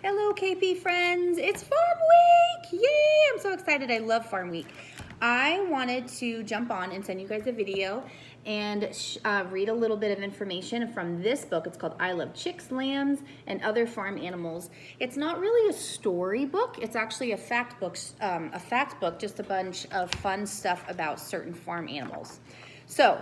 Hello KP friends, it's Farm Week! Yay! I'm so excited, I love Farm Week. I wanted to jump on and send you guys a video and read a little bit of information from this book. It's called I Love Chicks, Lambs, and Other Farm Animals. It's not really a story book, it's actually a fact book, just a bunch of fun stuff about certain farm animals. So,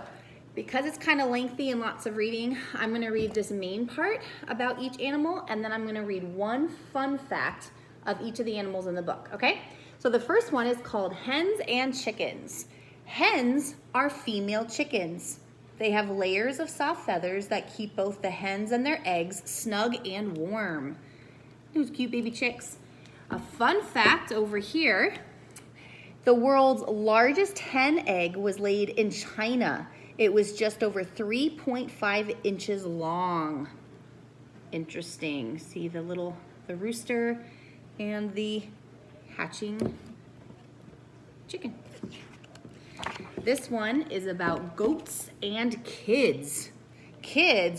because it's kind of lengthy and lots of reading, I'm going to read this main part about each animal, and then I'm going to read one fun fact of each of the animals in the book, okay? So the first one is called Hens and Chickens. Hens are female chickens. They have layers of soft feathers that keep both the hens and their eggs snug and warm. Those cute baby chicks. A fun fact over here, the world's largest hen egg was laid in China. It was just over 3.5 inches long. Interesting. See the rooster and the hatching chicken. This one is about goats and kids.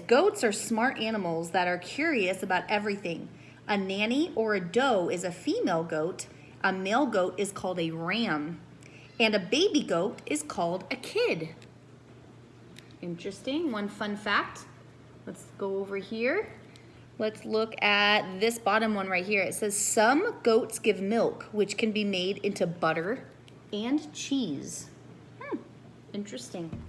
Goats are smart animals that are curious about everything. A nanny or a doe is a female goat. A male goat is called a ram. And a baby goat is called a kid. Interesting. One fun fact. Let's go over here. Let's look at this bottom one right here. It says some goats give milk, which can be made into butter and cheese. Interesting.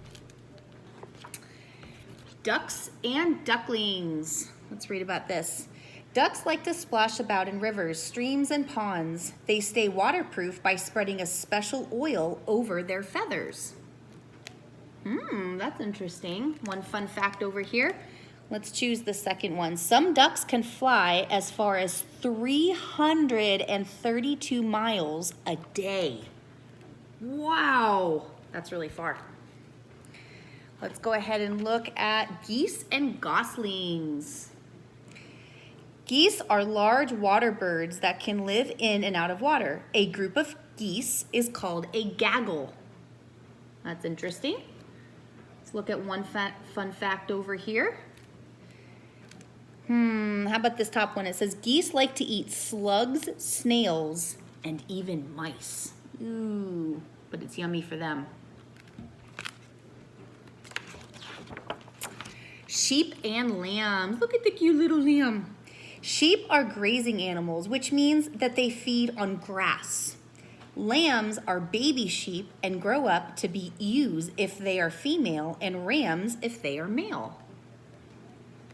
Ducks and ducklings. Let's read about this. Ducks like to splash about in rivers, streams, and ponds. They stay waterproof by spreading a special oil over their feathers. That's interesting. One fun fact over here. Let's choose the second one. Some ducks can fly as far as 332 miles a day. Wow, that's really far. Let's go ahead and look at geese and goslings. Geese are large water birds that can live in and out of water. A group of geese is called a gaggle. That's interesting. Let's look at one fun fact over here. How about this top one? It says geese like to eat slugs, snails, and even mice. Ooh, but it's yummy for them. Sheep and lambs. Look at the cute little lamb. Sheep are grazing animals, which means that they feed on grass. Lambs are baby sheep and grow up to be ewes if they are female and rams if they are male.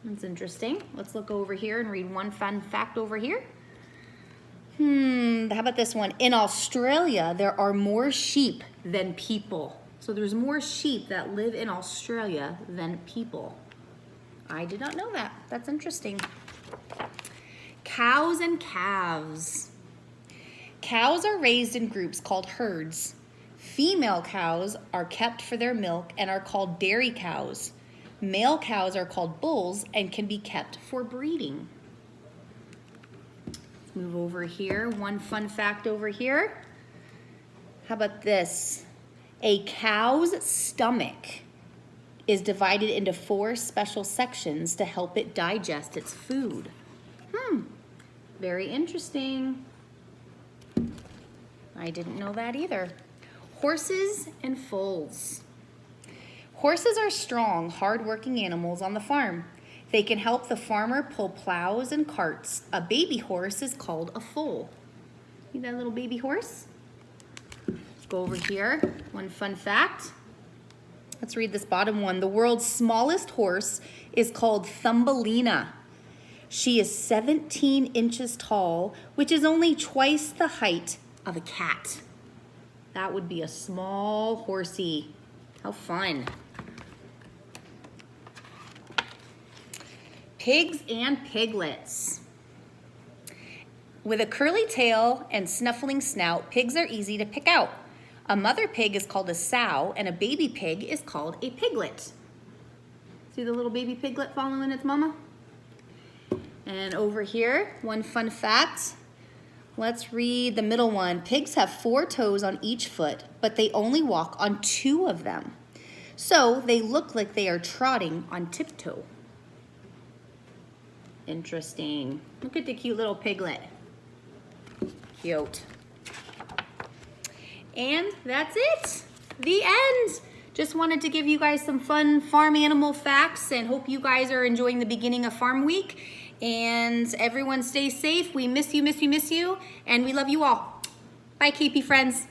That's interesting. Let's look over here and read one fun fact over here. How about this one? In Australia, there are more sheep than people. So there's more sheep that live in Australia than people. I did not know that. That's interesting. Cows and calves. Cows are raised in groups called herds. Female cows are kept for their milk and are called dairy cows. Male cows are called bulls and can be kept for breeding. Let's move over here. One fun fact over here. How about this? A cow's stomach is divided into 4 special sections to help it digest its food. Very interesting. I didn't know that either. Horses and foals. Horses are strong, hard-working animals on the farm. They can help the farmer pull plows and carts. A baby horse is called a foal. See that little baby horse? Let's go over here. One fun fact. Let's read this bottom one. The world's smallest horse is called Thumbelina. She is 17 inches tall, which is only twice the height of a cat. That would be a small horsey. How fun. Pigs and piglets. With a curly tail and snuffling snout, pigs are easy to pick out. A mother pig is called a sow, and a baby pig is called a piglet. See the little baby piglet following its mama? And over here, one fun fact. Let's read the middle one. Pigs have 4 toes on each foot, but they only walk on 2 of them. So they look like they are trotting on tiptoe. interesting. Look at the cute little piglet. Cute. And that's it. The end. Just wanted to give you guys some fun farm animal facts and hope you guys are enjoying the beginning of Farm Week. And everyone stay safe. We miss you, miss you, miss you. And we love you all. Bye, KP friends.